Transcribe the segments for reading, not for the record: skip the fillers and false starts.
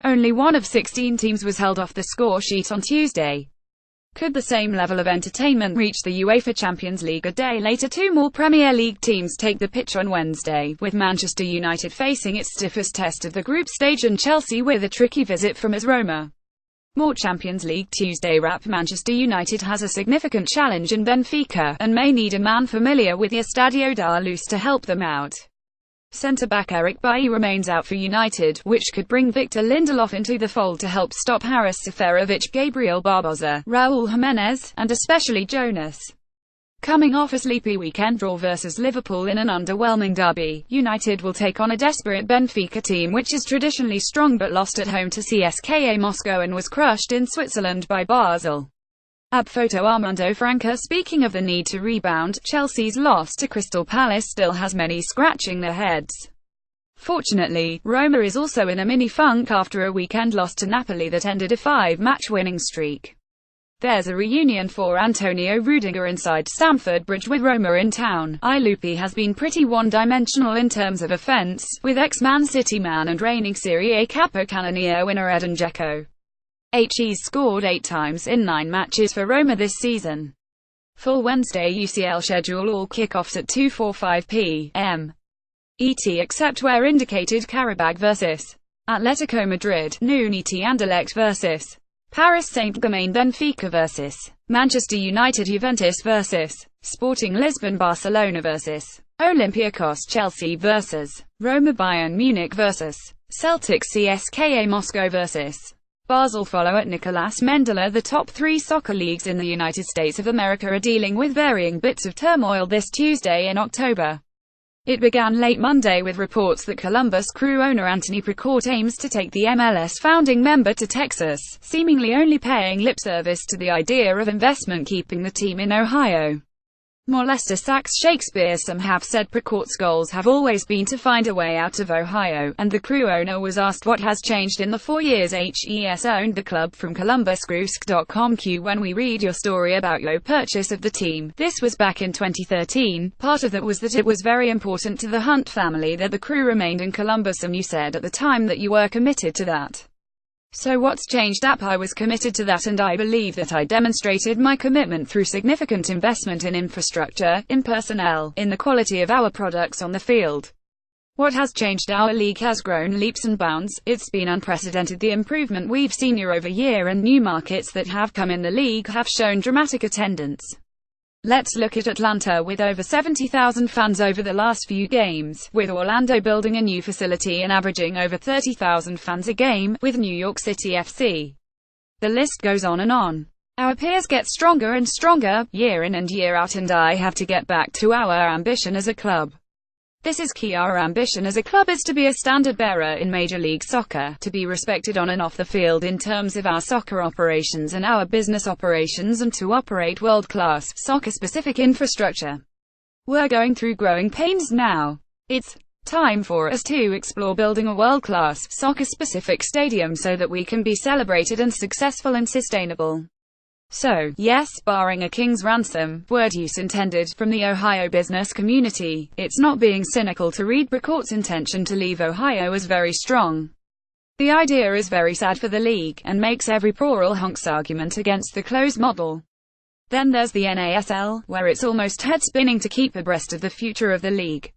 Only one of 16 teams was held off the score sheet on Tuesday. Could the same level of entertainment reach the UEFA Champions League a day later? Two more Premier League teams take the pitch on Wednesday, with Manchester United facing its stiffest test of the group stage and Chelsea with a tricky visit from AS Roma. More Champions League Tuesday wrap. Manchester United has a significant challenge in Benfica, and may need a man familiar with the Estadio da Luz to help them out. Centre-back Eric Bailly remains out for United, which could bring Victor Lindelof into the fold to help stop Haris Seferovic, Gabriel Barbosa, Raul Jimenez, and especially Jonas. Coming off a sleepy weekend draw versus Liverpool in an underwhelming derby, United will take on a desperate Benfica team which is traditionally strong but lost at home to CSKA Moscow and was crushed in Switzerland by Basel. PhotoArmando Franca speaking of the need to rebound, Chelsea's loss to Crystal Palace still has many scratching their heads. Fortunately, Roma is also in a mini-funk after a weekend loss to Napoli that ended a 5-match winning streak. There's a reunion for Antonio Rudiger inside Stamford Bridge with Roma in town. I Lupi has been pretty one-dimensional in terms of offense, with ex-Man City man and reigning Serie A Capocannoniere winner Edin Dzeko. He's scored 8 times in 9 matches for Roma this season. Full Wednesday UCL schedule. All kickoffs at 2:45 p.m. ET except where indicated. Karabag vs. Atletico Madrid, noon ET Anderlecht vs. Paris. SaintGermain Benfica vs. Manchester United. Juventus vs. Sporting Lisbon Barcelona vs. Olympiacos Chelsea vs. Roma Bayern Munich vs. Celtic CSKA Moscow vs. Basel Follow at Nicolas Mendela. The top 3 soccer leagues in the United States of America are dealing with varying bits of turmoil this Tuesday in October. It began late Monday with reports that Columbus Crew owner Anthony Precourt aims to take the MLS founding member to Texas, seemingly only paying lip service to the idea of investment keeping the team in Ohio. More Leicester sacks. Shakespeare Some have said Precourt's goals have always been to find a way out of Ohio, and the Crew owner was asked what has changed in the 4 years HES owned the club. From ColumbusCrew.com QWhen we read your story about your purchase of the team. This was back in 2013. Part of that was that it was very important to the Hunt family that the Crew remained in Columbus, and you said at the time that you were committed to that. So what's changed? I was committed to that, and I believe that I demonstrated my commitment through significant investment in infrastructure, in personnel, in the quality of our products on the field. What has changed? Our league has grown leaps and bounds. It's been unprecedented, the improvement we've seen year over year, and new markets that have come in the league have shown dramatic attendance. Let's look at Atlanta, with over 70,000 fans over the last few games, with Orlando building a new facility and averaging over 30,000 fans a game, with New York City FC. The list goes on and on. Our peers get stronger and stronger, year in and year out, and I have to get back to our ambition as a club. This is key. Our ambition as a club is to be a standard-bearer in Major League Soccer, to be respected on and off the field in terms of our soccer operations and our business operations, and to operate world-class, soccer-specific infrastructure. We're going through growing pains now. It's time for us to explore building a world-class, soccer-specific stadium so that we can be celebrated and successful and sustainable. So, yes, barring a king's ransom, word use intended, from the Ohio business community, it's not being cynical to read Precourt's intention to leave Ohio as very strong. The idea is very sad for the league, and makes every plural honks argument against the closed model. Then there's the NASL, where it's almost head-spinning to keep abreast of the future of the league.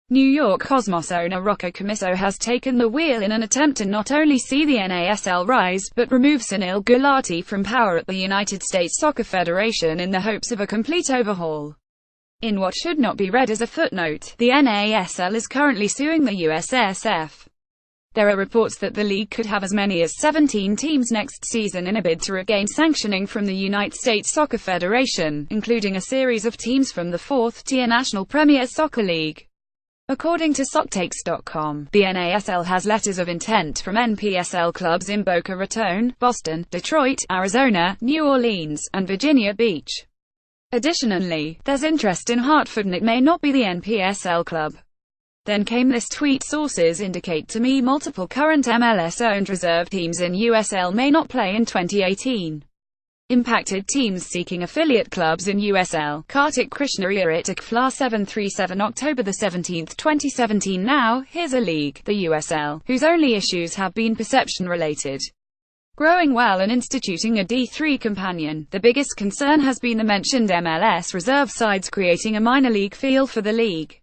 New York Cosmos owner Rocco Commisso has taken the wheel in an attempt to not only see the NASL rise, but remove Sunil Gulati from power at the United States Soccer Federation in the hopes of a complete overhaul. In what should not be read as a footnote, the NASL is currently suing the USSF. There are reports that the league could have as many as 17 teams next season in a bid to regain sanctioning from the United States Soccer Federation, including a series of teams from the 4th-tier National Premier Soccer League. According to SocTakes.com, the NASL has letters of intent from NPSL clubs in Boca Raton, Boston, Detroit, Arizona, New Orleans, and Virginia Beach. Additionally, there's interest in Hartford, and it may not be the NPSL club. Then came this tweet: sources indicate to me multiple current MLS-owned reserve teams in USL may not play in 2018. Impacted teams seeking affiliate clubs in USL. Kartik Krishna Iritik Fla 737 October 17, 2017. Now, here's a league, the USL, whose only issues have been perception-related. Growing well and instituting a D3 companion, the biggest concern has been the mentioned MLS reserve sides creating a minor league feel for the league.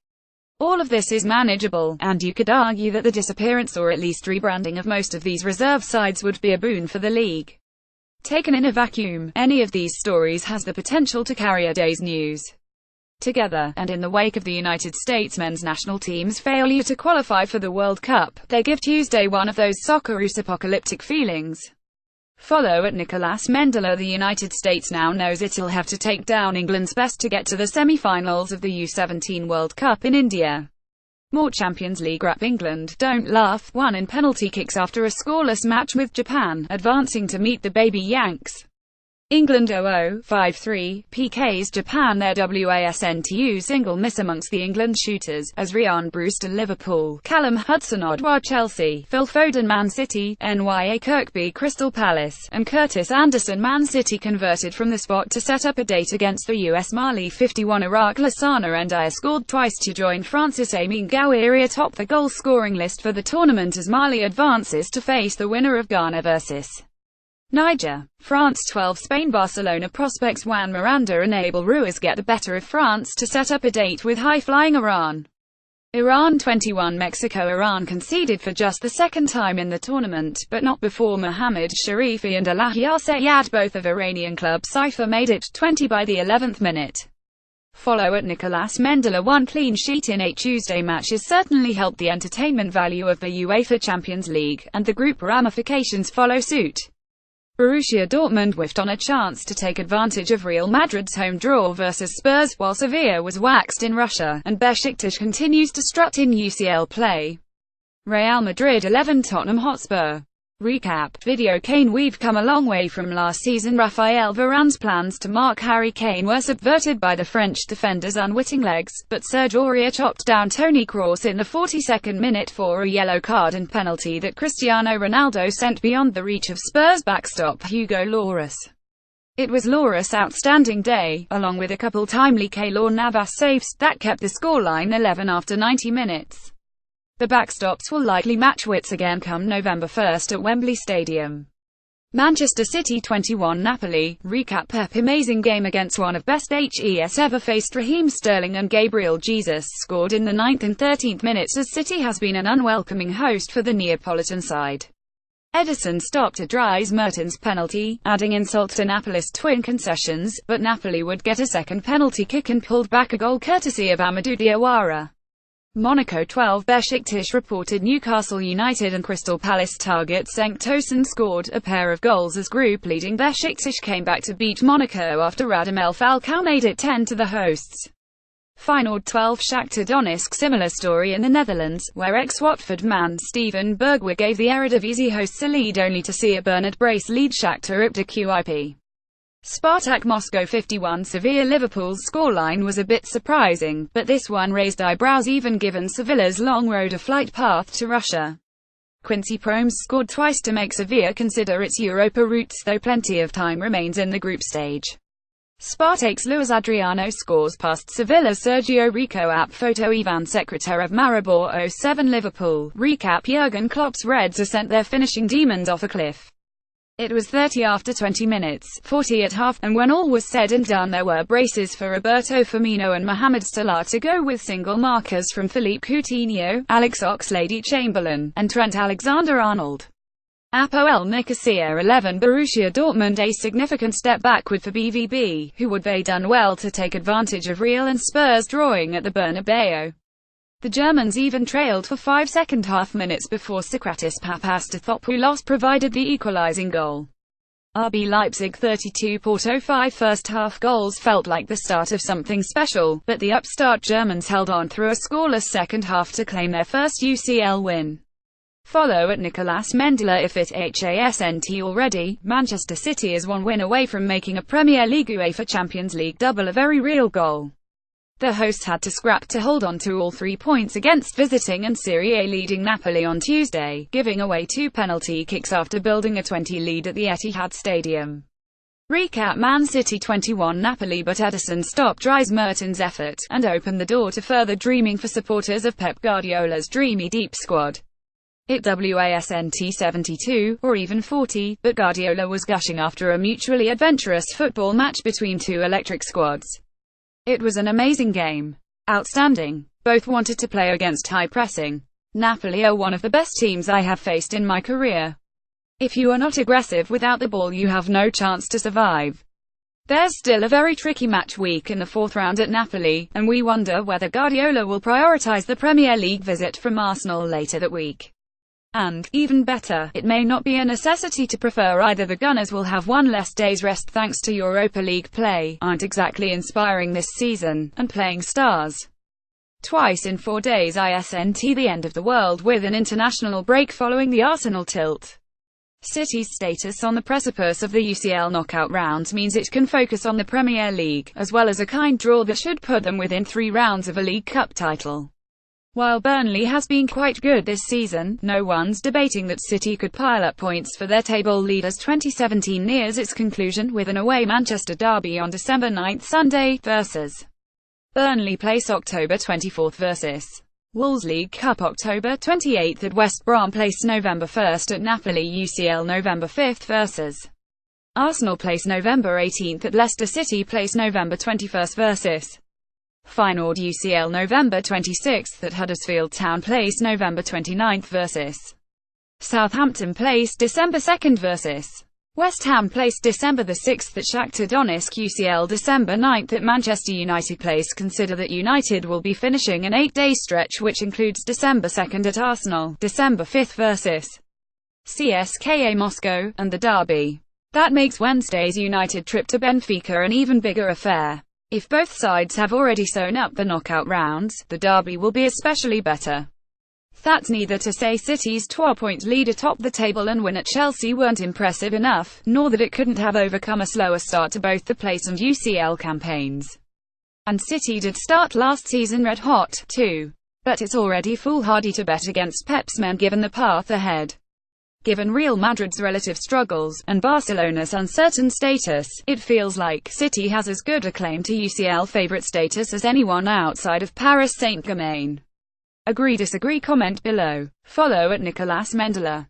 All of this is manageable, and you could argue that the disappearance or at least rebranding of most of these reserve sides would be a boon for the league. Taken in a vacuum, any of these stories has the potential to carry a day's news. Together, and in the wake of the United States men's national team's failure to qualify for the World Cup, they give Tuesday one of those Socceroos apocalyptic feelings. Follow at Nicolas Mendela. The United States now knows it'll have to take down England's best to get to the semi-finals of the U17 World Cup in India. More Champions League rap. England don't laugh, won in penalty kicks after a scoreless match with Japan, advancing to meet the baby Yanks. England 0-0-5-3, PKs Japan. Their WASNTU single miss amongst the England shooters, as Ryan Brewster Liverpool, Callum Hudson-Odoi Chelsea, Phil Foden Man City, Nya Kirkby Crystal Palace, and Curtis Anderson Man City converted from the spot to set up a date against the US. Mali 51 Iraq Lassana Ndiaye scored twice to join Francis Amin Gouiri atop the goal-scoring list for the tournament as Mali advances to face the winner of Ghana vs. Niger. France 12 Spain Barcelona prospects Juan Miranda and Abel Ruiz get the better of France to set up a date with high-flying Iran. Iran 21 Mexico. Iran conceded for just the second time in the tournament, but not before Mohammad Sharifi and Alahia Sayad, both of Iranian club Saifa, made it 20 by the 11th minute. Follow at Nicolas Mendela. One clean sheet in 8 Tuesday matches certainly helped the entertainment value of the UEFA Champions League, and the group ramifications follow suit. Borussia Dortmund whiffed on a chance to take advantage of Real Madrid's home draw versus Spurs, while Sevilla was waxed in Russia, and Besiktas continues to strut in UCL play. Real Madrid 11 Tottenham Hotspur. Recap. Video. Kane. We've come a long way from last season. Raphael Varane's plans to mark Harry Kane were subverted by the French defender's unwitting legs, but Serge Aurier chopped down Toni Kroos in the 42nd minute for a yellow card and penalty that Cristiano Ronaldo sent beyond the reach of Spurs backstop Hugo Lloris. It was Lloris' outstanding day, along with a couple timely Keylor Navas saves, that kept the scoreline 11 after 90 minutes. The backstops will likely match wits again come November 1 at Wembley Stadium. Manchester City 21 Napoli. Recap. Pep amazing game against one of best HES ever faced. Raheem Sterling and Gabriel Jesus scored in the 9th and 13th minutes as City has been an unwelcoming host for the Neapolitan side. Edison stopped a Dries Mertens penalty, adding insult to Napoli's twin concessions, but Napoli would get a second penalty kick and pulled back a goal courtesy of Amadou Diawara. Monaco 12 Besiktas reported Newcastle United and Crystal Palace target Cenk Tosun scored a pair of goals as group-leading Besiktas came back to beat Monaco after Radamel Falcao made it 10 to the hosts. Feyenoord 12 Shakhtar Donetsk. Similar story in the Netherlands, where ex-Watford man Steven Bergwijn gave the Eredivisie hosts a lead only to see a Bernard Brace lead Shakhtar up to QIP. Spartak Moscow 51 Sevilla. Liverpool's scoreline was a bit surprising, but this one raised eyebrows even given Sevilla's long road a flight path to Russia. Quincy Promes scored twice to make Sevilla consider its Europa routes, though plenty of time remains in the group stage. Spartak's Luis Adriano scores past Sevilla's Sergio Rico. App photo. Ivan Sekreterev Maribor 07 Liverpool. Recap. Jurgen Klopp's Reds are sent their finishing demons off a cliff. It was 30 after 20 minutes, 40 at half, and when all was said and done there were braces for Roberto Firmino and Mohamed Salah to go with single markers from Philippe Coutinho, Alex Oxlade-Chamberlain, and Trent Alexander-Arnold. Apoel Nicosia 11 Borussia Dortmund. A significant step backward for BVB, who would they done well to take advantage of Real and Spurs drawing at the Bernabeu. The Germans even trailed for 5 second-half minutes before Socrates Papastathopoulos provided the equalizing goal. RB Leipzig 32 Porto 5 first-half goals felt like the start of something special, but the upstart Germans held on through a scoreless second half to claim their first UCL win. Follow at Nicolas Mendela. If it hasn't already, Manchester City is one win away from making a Premier League UEFA Champions League double, a very real goal. The hosts had to scrap to hold on to all 3 points against visiting and Serie A leading Napoli on Tuesday, giving away 2 penalty kicks after building a 20 lead at the Etihad Stadium. Recap: Man City 21 Napoli, but Ederson stopped Dries Mertens' effort, and opened the door to further dreaming for supporters of Pep Guardiola's dreamy deep squad. It wasn't 72, or even 40, but Guardiola was gushing after a mutually adventurous football match between two electric squads. It was an amazing game. Outstanding. Both wanted to play against high pressing. Napoli are one of the best teams I have faced in my career. If you are not aggressive without the ball, you have no chance to survive. There's still a very tricky match week in the fourth round at Napoli, and we wonder whether Guardiola will prioritise the Premier League visit from Arsenal later that week. And, even better, it may not be a necessity to prefer either. The Gunners will have one less day's rest thanks to Europa League play, aren't exactly inspiring this season, and playing stars twice in 4 days isn't the end of the world, with an international break following the Arsenal tilt. City's status on the precipice of the UCL knockout rounds means it can focus on the Premier League, as well as a kind draw that should put them within 3 rounds of a League Cup title. While Burnley has been quite good this season, no one's debating that City could pile up points for their table lead as 2017 nears its conclusion with an away Manchester derby on December 9 Sunday, versus Burnley Place October 24 versus Wolves. League Cup October 28 at West Brom Place, November 1 at Napoli. UCL November 5 versus Arsenal Place, November 18 at Leicester City Place, November 21 versus Feyenoord. UCL November 26 at Huddersfield Town Place, November 29 versus Southampton Place, December 2 versus West Ham Place, December 6 at Shakhtar Donetsk. UCL December 9 at Manchester United Place. Consider that United will be finishing an 8-day stretch which includes December 2 at Arsenal, December 5 versus CSKA Moscow, and the derby. That makes Wednesday's United trip to Benfica an even bigger affair. If both sides have already sewn up the knockout rounds, the derby will be especially better. That's neither to say City's 12-point lead atop the table and win at Chelsea weren't impressive enough, nor that it couldn't have overcome a slower start to both the Place and UCL campaigns. And City did start last season red hot, too. But it's already foolhardy to bet against Pep's men given the path ahead. Given Real Madrid's relative struggles, and Barcelona's uncertain status, it feels like City has as good a claim to UCL favourite status as anyone outside of Paris Saint-Germain. Agree disagree, comment below. Follow at Nicolas Mendela.